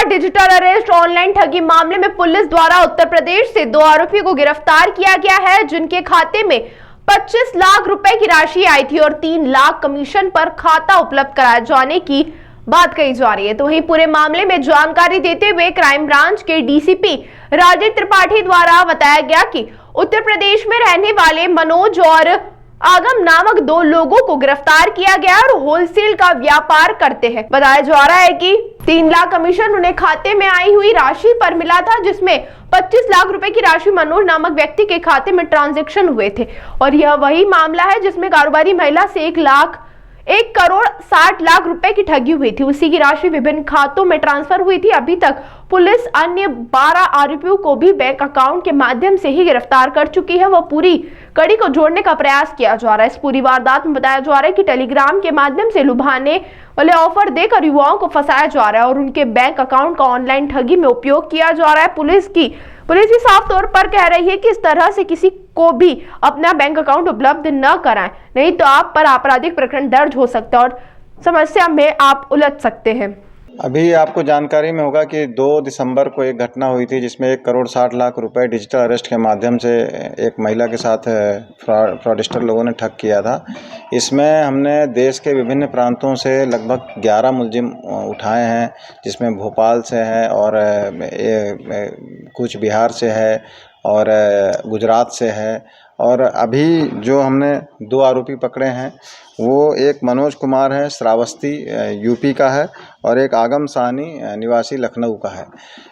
बड़ा digital arrest online ठगी मामले में पुलिस द्वारा उत्तर प्रदेश से 2 आरोपियों को गिरफ्तार किया गया है, जिनके खाते में 25 लाख रुपए की राशि आई थी और 3 लाख कमीशन पर खाता उपलब्ध कराए जाने की बात कही जा रही है। तो वहीं पूरे मामले में जानकारी देते हुए क्राइम ब्रांच के डीसीपी राजेश त्रिपाठी द्वारा बताया गया कि उत्तर प्रदेश में रहने वाले मनोज और आगम नामक 2 लोगों को गिरफ्तार किया गया और होलसेल का व्यापार करते हैं। बताया जा रहा है कि 3 लाख कमीशन उन्हें खाते में आई हुई राशि पर मिला था, जिसमें 25 लाख रुपए की राशि मनोज नामक व्यक्ति के खाते में ट्रांजैक्शन हुए थे। और यह वही मामला है जिसमें कारोबारी महिला से 1 करोड़ 60 लाख रुपए की ठगी हुई थी। उसी की राशि विभिन्न खातों में ट्रांसफर हुई थी। अभी तक पुलिस अन्य 12 आरोपियों को भी बैंक अकाउंट के माध्यम से ही गिरफ्तार कर चुकी है। वह पूरी कड़ी को जोड़ने का प्रयास किया जा रहा है। इस पूरी वारदात में बताया जा रहा है कि टेलीग्राम के माध्यम से लुभाने वाले ऑफर देकर युवाओं को फंसाया जा रहा है और उनके बैंक अकाउंट का ऑनलाइन ठगी में उपयोग किया जा रहा है। पुलिस भी साफ तौर पर कह रही है कि इस तरह से किसी को भी अपना बैंक अकाउंट उपलब्ध न कराएं, नहीं तो आप पर आपराधिक प्रकरण दर्ज हो सकता है और समस्या में आप उलझ सकते हैं। अभी आपको जानकारी में होगा कि 2 दिसंबर को एक घटना हुई थी जिसमें 1 करोड़ 60 लाख रुपए डिजिटल अरेस्ट के माध्यम से एक महिला के साथ फ्रॉडस्टर लोगों ने ठग किया था। इसमें हमने देश के विभिन्न प्रांतों से लगभग 11 मुलजिम उठाए हैं, जिसमें भोपाल से है और कुछ बिहार से है और गुजरात से है। और अभी जो हमने 2 आरोपी पकड़े हैं वो एक मनोज कुमार है, श्रावस्ती यूपी का है, और एक आगम साहनी निवासी लखनऊ का है।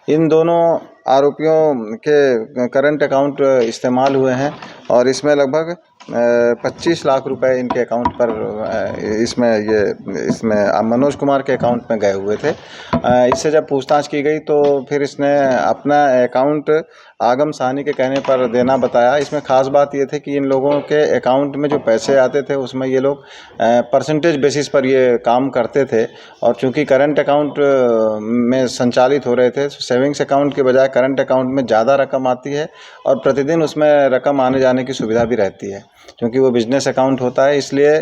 इन दोनों आरोपियों के करंट अकाउंट इस्तेमाल हुए हैं और इसमें लगभग 25 लाख रुपए इनके अकाउंट पर इसमें मनोज कुमार के अकाउंट में गए हुए थे। इससे जब पूछताछ की गई तो फिर इसने अपना अकाउंट आगम साहनी के कहने पर देना बताया। इसमें ख़ास बात ये थी कि इन लोगों के अकाउंट में जो पैसे आते थे उसमें ये लोग परसेंटेज बेसिस पर ये काम करते थे, और चूंकि करंट अकाउंट में संचालित हो रहे थे, सेविंग्स अकाउंट के बजाय करंट अकाउंट में ज़्यादा रकम आती है और प्रतिदिन उसमें रकम आने जाने की सुविधा भी रहती है। क्योंकि वो बिजनेस अकाउंट होता है, इसलिए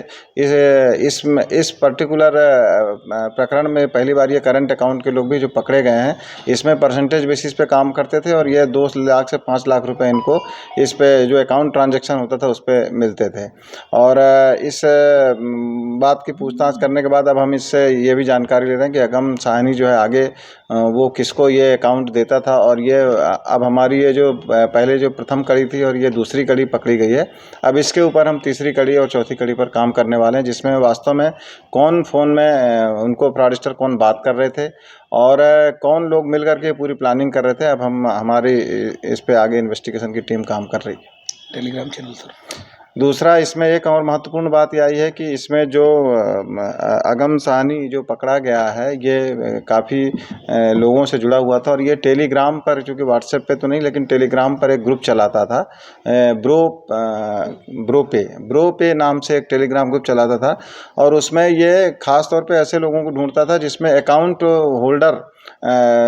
इस पर्टिकुलर प्रकरण में पहली बार ये करंट अकाउंट के लोग भी जो पकड़े गए हैं इसमें परसेंटेज बेसिस पे काम करते थे और ये 2 लाख से 5 लाख रुपए इनको इस पे जो अकाउंट ट्रांजैक्शन होता था उस पर मिलते थे। और इस बात की पूछताछ करने के बाद अब हम इससे ये भी जानकारी ले रहे हैं कि आगम साहनी जो है आगे वो किसको ये अकाउंट देता था, और ये अब हमारी ये जो पहले जो प्रथम कड़ी थी और ये दूसरी कड़ी पकड़ी गई है। अब इसके ऊपर हम तीसरी कड़ी और चौथी कड़ी पर काम करने वाले हैं, जिसमें वास्तव में कौन फ़ोन में उनको फ्रॉडस्टर कौन बात कर रहे थे और कौन लोग मिल करके पूरी प्लानिंग कर रहे थे। अब हमारी इस पे आगे इन्वेस्टिगेशन की टीम काम कर रही है। Telegram channel sir. दूसरा इसमें एक और महत्वपूर्ण बात यह आई है कि इसमें जो आगम साहनी जो पकड़ा गया है ये काफ़ी लोगों से जुड़ा हुआ था और ये टेलीग्राम पर, चूँकि व्हाट्सएप पे तो नहीं लेकिन टेलीग्राम पर एक ग्रुप चलाता था, ब्रो पे नाम से एक टेलीग्राम ग्रुप चलाता था। और उसमें ये ख़ास तौर पे ऐसे लोगों को ढूंढता था जिसमें अकाउंट होल्डर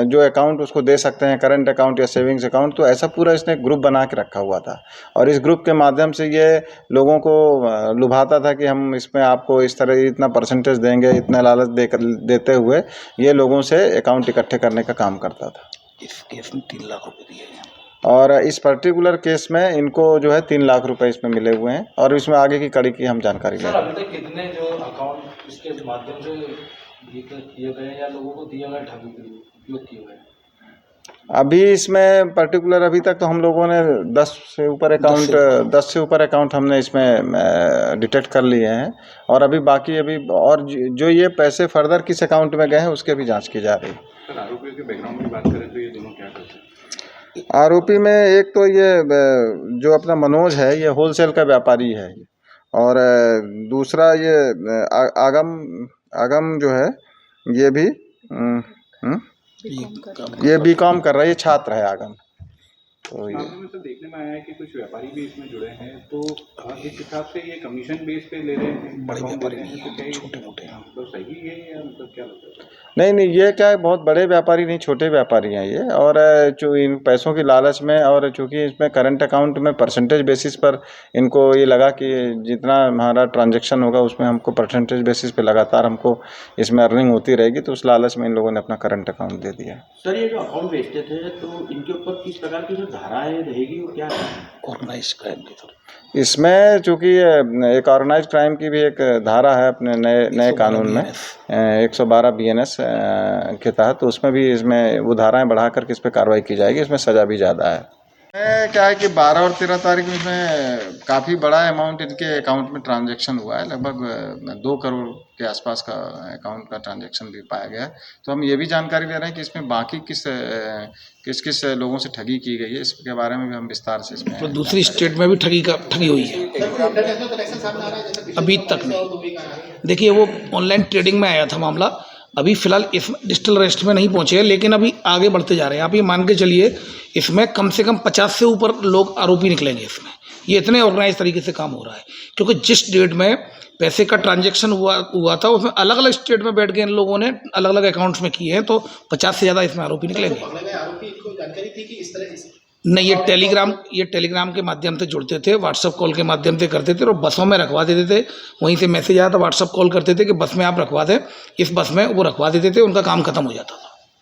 जो अकाउंट उसको दे सकते हैं, करंट अकाउंट या सेविंग्स अकाउंट, तो ऐसा पूरा इसने ग्रुप बना के रखा हुआ था। और इस ग्रुप के माध्यम से ये लोगों को लुभाता था कि हम इसमें आपको इस तरह इतना परसेंटेज देंगे, इतना लालच देते हुए ये लोगों से अकाउंट इकट्ठे करने का काम करता था। इस केस में 3 लाख रुपए दिए हैं और इस पर्टिकुलर केस में इनको जो है 3 लाख रुपए इसमें मिले हुए हैं और इसमें आगे की कड़ी की हम जानकारी लें। अभी तक कितने जो अकाउंट इसके माध्यम से किए गए या लोगों को दिया गया ठगी के लिए उपयोग किए गए? अभी इसमें पर्टिकुलर अभी तक तो हम लोगों ने 10 से ऊपर अकाउंट हमने इसमें डिटेक्ट कर लिए हैं और अभी बाकी और जो ये पैसे फर्दर किस अकाउंट में गए हैं उसके भी जांच की जा रही है। सर, आरोपियों के बैकग्राउंड की बात करें तो ये दोनों क्या करते हैं? आरोपी में एक तो ये जो अपना मनोज है ये होलसेल का व्यापारी है और दूसरा ये आगम जो है ये भी बीकॉम कर रहा है, ये छात्र है आगम। तो ये मामले में तो देखने में आया है कि कुछ व्यापारी भी इसमें जुड़े हैं, तो इस हिसाब से ये कमीशन बेस पे ले रहे हैं, बड़े account व्यापारी ले रहे हैं, तो क्या ये छोटे मोटे हैं। मतलब सही है या मतलब क्या लगता है? नहीं नहीं, ये क्या है, बहुत बड़े व्यापारी नहीं, छोटे व्यापारी हैं ये। और जो इन पैसों की लालच में, और चूंकि इसमें करंट अकाउंट में परसेंटेज बेसिस पर इनको ये लगा कि जितना हमारा ट्रांजैक्शन होगा उसमें हमको परसेंटेज बेसिस पे लगातार हमको इसमें अर्निंग होती रहेगी, तो उस लालच में इन लोगों ने अपना करंट अकाउंट दे दिया। सर ये जो अकाउंट बेचते थे तो इनके ऊपर किस प्रकार की जो धाराएं रहेगी वो क्या है? ऑर्गेनाइज क्राइम की तरफ इसमें चूंकि एक ऑर्गेनाइज क्राइम की भी एक धारा है अपने नए कानून में 112 BNS के तहत, तो उसमें भी इसमें वो धाराएं बढ़ा करके इस पर कार्रवाई की जाएगी, इसमें सज़ा भी ज़्यादा है। क्या है कि 12 और 13 तारीख में इसमें काफ़ी बड़ा अमाउंट इनके अकाउंट में ट्रांजैक्शन हुआ है, लगभग 2 करोड़ के आसपास का अकाउंट का ट्रांजैक्शन भी पाया गया है। तो हम ये भी जानकारी ले रहे हैं कि इसमें बाकी किस किस लोगों से ठगी की गई है, इसके बारे में भी हम विस्तार से इसमें तो दूसरी स्टेट में भी ठगी हुई है, अभी तक नहीं। देखिए वो ऑनलाइन ट्रेडिंग में आया था मामला, अभी फिलहाल इसमें डिजिटल अरेस्ट में नहीं पहुंचे हैं, लेकिन अभी आगे बढ़ते जा रहे हैं। आप ये मान के चलिए इसमें कम से कम 50 से ऊपर लोग आरोपी निकलेंगे इसमें। ये इतने ऑर्गेनाइज तरीके से काम हो रहा है, क्योंकि जिस डेट में पैसे का ट्रांजैक्शन हुआ था उसमें अलग अलग स्टेट में बैठ के इन लोगों ने अलग अलग अकाउंट्स में किए हैं, तो 50 से ज़्यादा इसमें आरोपी निकलेंगे। नहीं, ये टेलीग्राम के माध्यम से जुड़ते थे, व्हाट्सअप कॉल के माध्यम से करते थे और बसों में रखवा देते थे। वहीं से मैसेज आया था, व्हाट्सअप कॉल करते थे कि बस में आप रखवा दें, इस बस में वो रखवा देते थे, उनका काम खत्म हो जाता था।